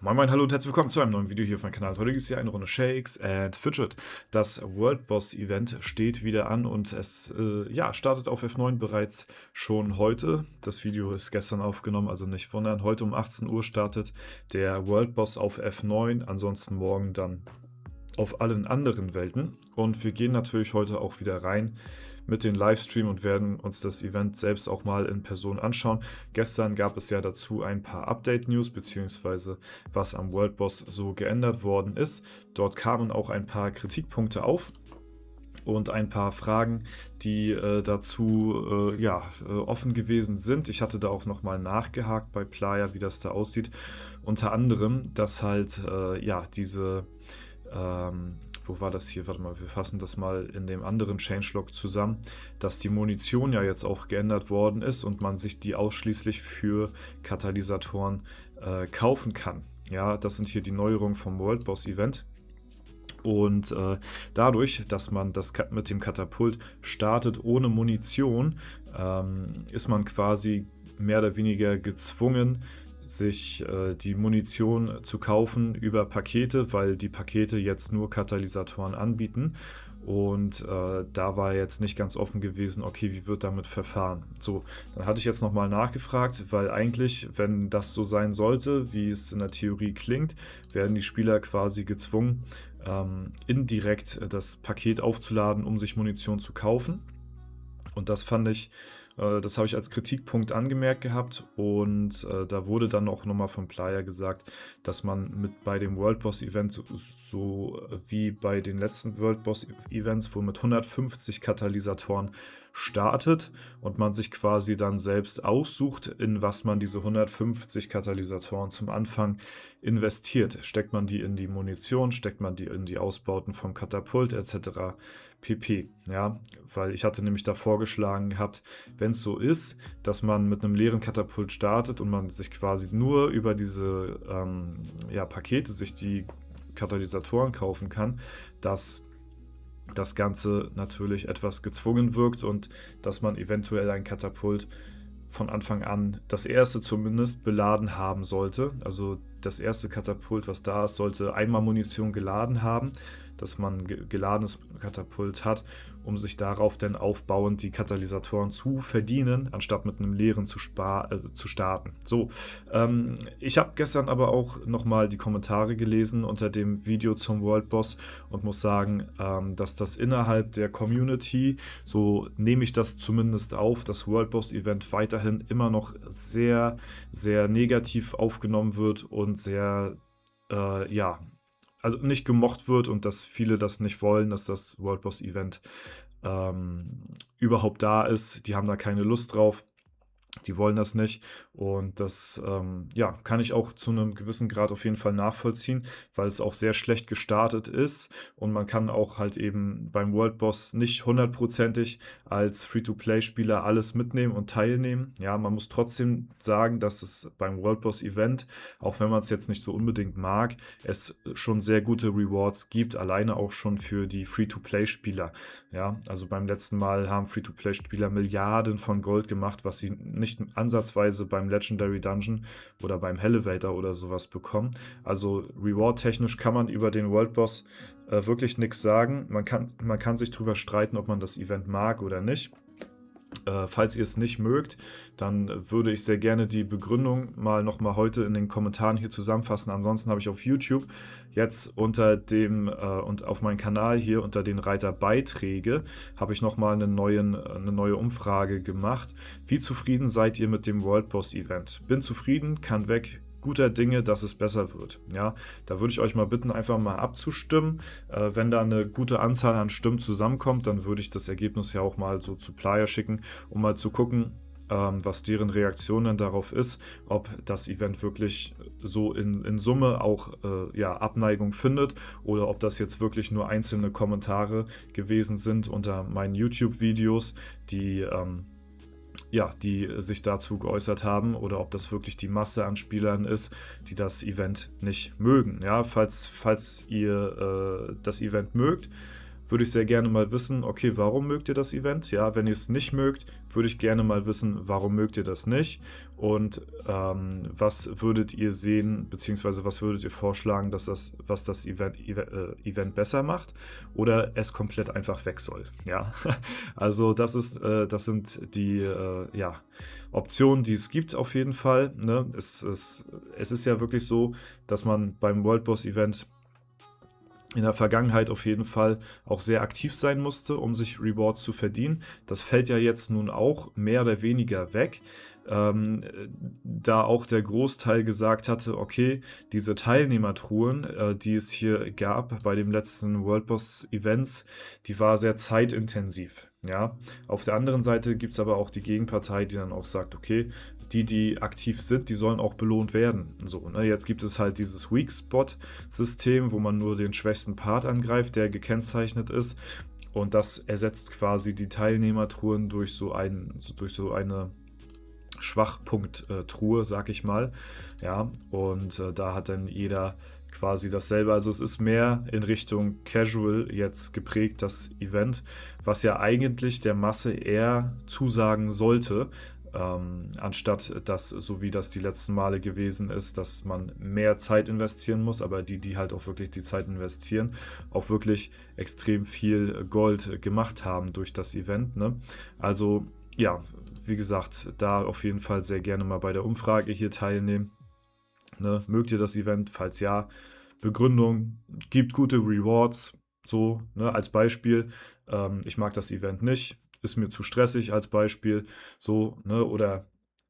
Moin Moin, hallo und herzlich willkommen zu einem neuen Video hier auf meinem Kanal. Heute gibt es hier eine Runde Shakes and Fidget. Das World Boss Event steht wieder an und es startet auf F9 bereits schon heute. Das Video ist gestern aufgenommen, also nicht wundern. Heute um 18 Uhr startet der World Boss auf F9, ansonsten morgen dann auf allen anderen Welten. Und wir gehen natürlich heute auch wieder rein mit den Livestream und werden uns das Event selbst auch mal in Person anschauen. Gestern gab es ja dazu ein paar Update-News, beziehungsweise was am World Boss so geändert worden ist. Dort kamen auch ein paar Kritikpunkte auf und ein paar Fragen, die dazu offen gewesen sind. Ich hatte da auch nochmal nachgehakt bei Playa, wie das da aussieht. Unter anderem, dass halt wo war das hier? Warte mal, wir fassen das mal in dem anderen Changelog zusammen, dass die Munition ja jetzt auch geändert worden ist und man sich die ausschließlich für Katalysatoren kaufen kann. Ja, das sind hier die Neuerungen vom World Boss Event. Und dadurch, dass man das mit dem Katapult startet ohne Munition, ist man quasi mehr oder weniger gezwungen, sich die Munition zu kaufen über Pakete, weil die Pakete jetzt nur Katalysatoren anbieten. Und da war jetzt nicht ganz offen gewesen, okay, wie wird damit verfahren? So, dann hatte ich jetzt nochmal nachgefragt, weil eigentlich, wenn das so sein sollte, wie es in der Theorie klingt, werden die Spieler quasi gezwungen, indirekt das Paket aufzuladen, um sich Munition zu kaufen. Und das fand ich, das habe ich als Kritikpunkt angemerkt gehabt und da wurde dann auch nochmal von Playa gesagt, dass man bei dem World Boss Event so wie bei den letzten World Boss Events, wo mit 150 Katalysatoren startet und man sich quasi dann selbst aussucht, in was man diese 150 Katalysatoren zum Anfang investiert. Steckt man die in die Munition, steckt man die in die Ausbauten vom Katapult etc. pp. Ja, weil ich hatte nämlich da vorgeschlagen gehabt, wenn es so ist, dass man mit einem leeren Katapult startet und man sich quasi nur über diese Pakete sich die Katalysatoren kaufen kann, dass das Ganze natürlich etwas gezwungen wirkt und dass man eventuell ein Katapult von Anfang an, das erste zumindest, beladen haben sollte. Also das erste Katapult, was da ist, sollte einmal Munition geladen haben, dass man geladenes Katapult hat, um sich darauf dann aufbauend die Katalysatoren zu verdienen, anstatt mit einem leeren zu starten. So, ich habe gestern aber auch nochmal die Kommentare gelesen unter dem Video zum World Boss und muss sagen, dass das innerhalb der Community, so nehme ich das zumindest auf, das World Boss Event weiterhin immer noch sehr, sehr negativ aufgenommen wird und sehr, also nicht gemocht wird und dass viele das nicht wollen, dass das World Boss Event überhaupt da ist. Die haben da keine Lust drauf. Die wollen das nicht und das kann ich auch zu einem gewissen Grad auf jeden Fall nachvollziehen, weil es auch sehr schlecht gestartet ist und man kann auch halt eben beim World Boss nicht hundertprozentig als Free-to-Play-Spieler alles mitnehmen und teilnehmen. Ja, man muss trotzdem sagen, dass es beim World Boss Event, auch wenn man es jetzt nicht so unbedingt mag, es schon sehr gute Rewards gibt, alleine auch schon für die Free-to-Play-Spieler. Ja, also beim letzten Mal haben Free-to-Play-Spieler Milliarden von Gold gemacht, was sie nicht ansatzweise beim Legendary Dungeon oder beim Elevator oder sowas bekommen. Also Reward-technisch kann man über den World Boss wirklich nichts sagen. Man kann sich drüber streiten, ob man das Event mag oder nicht. Falls ihr es nicht mögt, dann würde ich sehr gerne die Begründung nochmal heute in den Kommentaren hier zusammenfassen. Ansonsten habe ich auf YouTube jetzt unter dem und auf meinem Kanal hier unter den Reiter Beiträge habe ich nochmal eine neue Umfrage gemacht. Wie zufrieden seid ihr mit dem World Boss Event? Bin zufrieden, kann weg. Guter Dinge, dass es besser wird. Ja, da würde ich euch mal bitten, einfach mal abzustimmen. Wenn da eine gute Anzahl an Stimmen zusammenkommt, dann würde ich das Ergebnis ja auch mal so zu Playa schicken, um mal zu gucken, was deren Reaktion dann darauf ist, ob das Event wirklich so in Summe auch Abneigung findet oder ob das jetzt wirklich nur einzelne Kommentare gewesen sind unter meinen YouTube-Videos, die sich dazu geäußert haben oder ob das wirklich die Masse an Spielern ist, die das Event nicht mögen. Ja, falls ihr das Event mögt, würde ich sehr gerne mal wissen, okay, warum mögt ihr das Event? Ja, wenn ihr es nicht mögt, würde ich gerne mal wissen, warum mögt ihr das nicht? Und was würdet ihr sehen, beziehungsweise was würdet ihr vorschlagen, was das Event besser macht oder es komplett einfach weg soll? Ja, also das sind die Optionen, die es gibt auf jeden Fall. Ne? Es ist ja wirklich so, dass man beim World Boss Event in der Vergangenheit auf jeden Fall auch sehr aktiv sein musste, um sich Rewards zu verdienen. Das fällt ja jetzt nun auch mehr oder weniger weg, da auch der Großteil gesagt hatte, okay, diese Teilnehmertruhen, die es hier gab bei dem letzten World Boss Events, die war sehr zeitintensiv. Ja, auf der anderen Seite gibt es aber auch die Gegenpartei, die dann auch sagt, okay, die aktiv sind, die sollen auch belohnt werden. So, ne? Jetzt gibt es halt dieses Weak Spot System, wo man nur den schwächsten Part angreift, der gekennzeichnet ist. Und das ersetzt quasi die Teilnehmertruhen durch so eine Schwachpunkt-Truhe, sag ich mal. Ja, und da hat dann jeder quasi dasselbe. Also es ist mehr in Richtung Casual jetzt geprägt, das Event, was ja eigentlich der Masse eher zusagen sollte. Anstatt dass, so wie das die letzten Male gewesen ist, dass man mehr Zeit investieren muss, aber die halt auch wirklich die Zeit investieren, auch wirklich extrem viel Gold gemacht haben durch das Event. Ne? Also ja, wie gesagt, da auf jeden Fall sehr gerne mal bei der Umfrage hier teilnehmen. Ne? Mögt ihr das Event? Falls ja, Begründung, gibt gute Rewards, so, ne? Als Beispiel, ich mag das Event nicht, ist mir zu stressig als Beispiel, so, ne, oder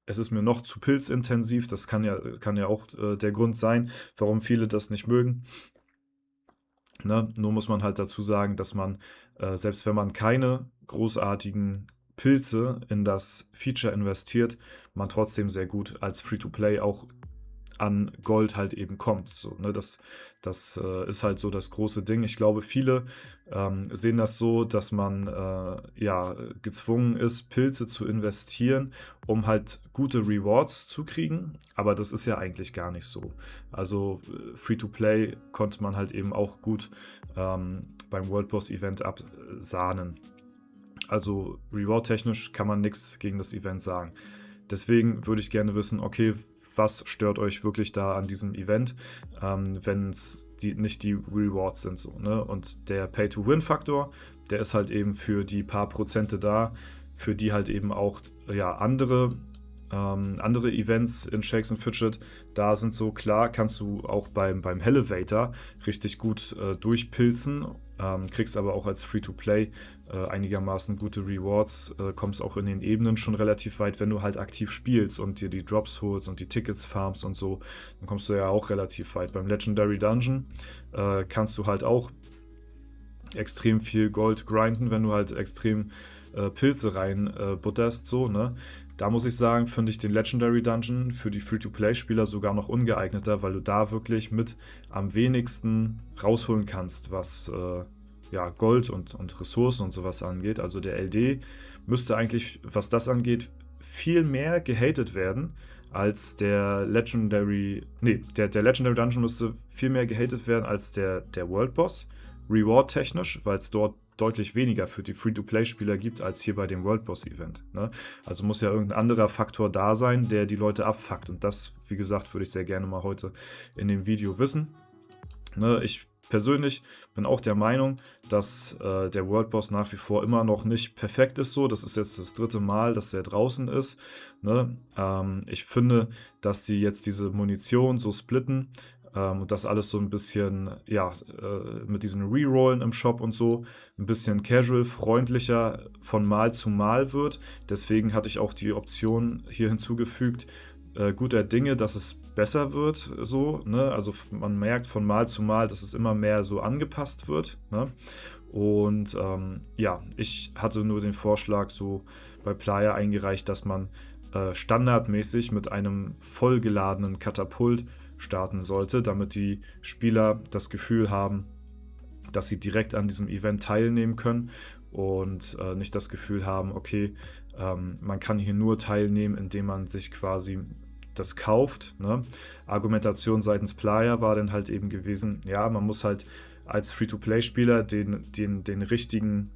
es ist mir noch zu pilzintensiv, das kann ja auch der Grund sein, warum viele das nicht mögen. Ne? Nur muss man halt dazu sagen, dass man, selbst wenn man keine großartigen Pilze in das Feature investiert, man trotzdem sehr gut als Free-to-Play auch an Gold halt eben kommt. So, ne? Das ist halt so das große Ding. Ich glaube, viele sehen das so, dass man gezwungen ist, Pilze zu investieren, um halt gute Rewards zu kriegen. Aber das ist ja eigentlich gar nicht so. Also Free-to-Play konnte man halt eben auch gut beim World Boss Event absahnen. Also Reward-technisch kann man nichts gegen das Event sagen. Deswegen würde ich gerne wissen, okay, was stört euch wirklich da an diesem Event, wenn es nicht die Rewards sind. So, ne? Und der Pay-to-Win-Faktor, der ist halt eben für die paar Prozente da, für die halt eben auch andere Events in Shakes and Fidget da sind. So klar kannst du auch beim Elevator richtig gut durchpilzen, kriegst aber auch als Free-to-Play einigermaßen gute Rewards, kommst auch in den Ebenen schon relativ weit, wenn du halt aktiv spielst und dir die Drops holst und die Tickets farmst und so, dann kommst du ja auch relativ weit. Beim Legendary Dungeon kannst du halt auch extrem viel Gold grinden, wenn du halt extrem Pilze rein butterst, so, ne? Da muss ich sagen, finde ich den Legendary Dungeon für die Free-to-Play-Spieler sogar noch ungeeigneter, weil du da wirklich mit am wenigsten rausholen kannst, was Gold und Ressourcen und sowas angeht. Also der LD müsste eigentlich, was das angeht, viel mehr gehatet werden als der Legendary. Nee, der Legendary Dungeon müsste viel mehr gehatet werden als der World Boss. Reward-technisch, weil es dort deutlich weniger für die Free-to-Play-Spieler gibt, als hier bei dem World Boss-Event. Ne? Also muss ja irgendein anderer Faktor da sein, der die Leute abfuckt. Und das, wie gesagt, würde ich sehr gerne mal heute in dem Video wissen. Ne? Ich persönlich bin auch der Meinung, dass der World Boss nach wie vor immer noch nicht perfekt ist. So, das ist jetzt das 3. Mal, dass der draußen ist. Ne? Ich finde, dass die jetzt diese Munition so splitten und das alles so ein bisschen, mit diesen Rerollen im Shop und so, ein bisschen casual, freundlicher von Mal zu Mal wird. Deswegen hatte ich auch die Option hier hinzugefügt, guter Dinge, dass es besser wird, so, ne? Also man merkt von Mal zu Mal, dass es immer mehr so angepasst wird, ne? Und ich hatte nur den Vorschlag so bei Playa eingereicht, dass man standardmäßig mit einem vollgeladenen Katapult starten sollte, damit die Spieler das Gefühl haben, dass sie direkt an diesem Event teilnehmen können und nicht das Gefühl haben, okay, man kann hier nur teilnehmen, indem man sich quasi das kauft. Ne? Argumentation seitens Playa war dann halt eben gewesen, ja, man muss halt als Free-to-Play-Spieler den richtigen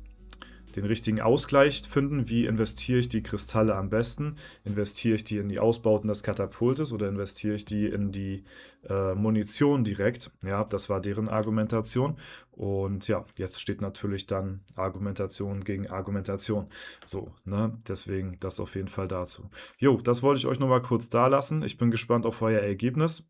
Ausgleich finden. Wie investiere ich die Kristalle am besten? Investiere ich die in die Ausbauten des Katapultes oder investiere ich die in die Munition direkt? Ja, das war deren Argumentation. Und ja, jetzt steht natürlich dann Argumentation gegen Argumentation. So, ne? Deswegen das auf jeden Fall dazu. Jo, das wollte ich euch nochmal kurz da lassen. Ich bin gespannt auf euer Ergebnis.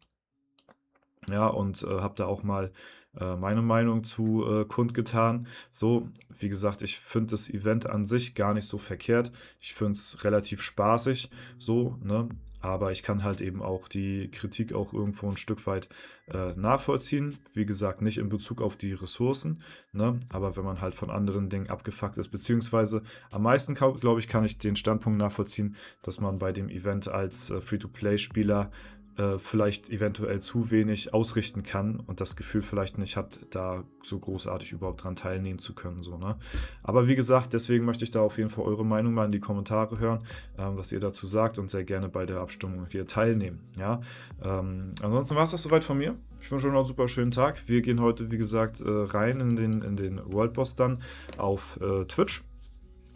Ja, und habe da auch mal meine Meinung zu kundgetan. So, wie gesagt, ich finde das Event an sich gar nicht so verkehrt. Ich finde es relativ spaßig, so, ne? Aber ich kann halt eben auch die Kritik auch irgendwo ein Stück weit nachvollziehen. Wie gesagt, nicht in Bezug auf die Ressourcen, ne? Aber wenn man halt von anderen Dingen abgefuckt ist, beziehungsweise am meisten, glaube ich, kann ich den Standpunkt nachvollziehen, dass man bei dem Event als Free-to-Play-Spieler vielleicht eventuell zu wenig ausrichten kann und das Gefühl vielleicht nicht hat, da so großartig überhaupt dran teilnehmen zu können. So, ne? Aber wie gesagt, deswegen möchte ich da auf jeden Fall eure Meinung mal in die Kommentare hören, was ihr dazu sagt und sehr gerne bei der Abstimmung hier teilnehmen. Ja? Ansonsten war es das soweit von mir. Ich wünsche euch noch einen super schönen Tag. Wir gehen heute, wie gesagt, rein in den World Boss dann auf Twitch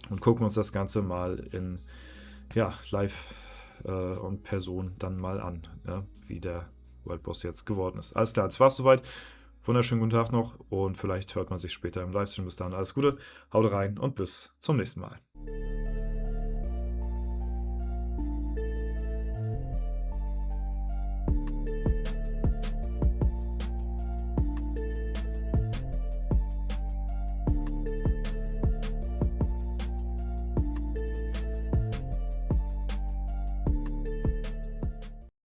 und gucken uns das Ganze mal in live und Person dann mal an, ja, wie der World Boss jetzt geworden ist. Alles klar, das war's soweit. Wunderschönen guten Tag noch und vielleicht hört man sich später im Livestream. Bis dahin alles Gute, haut rein und bis zum nächsten Mal.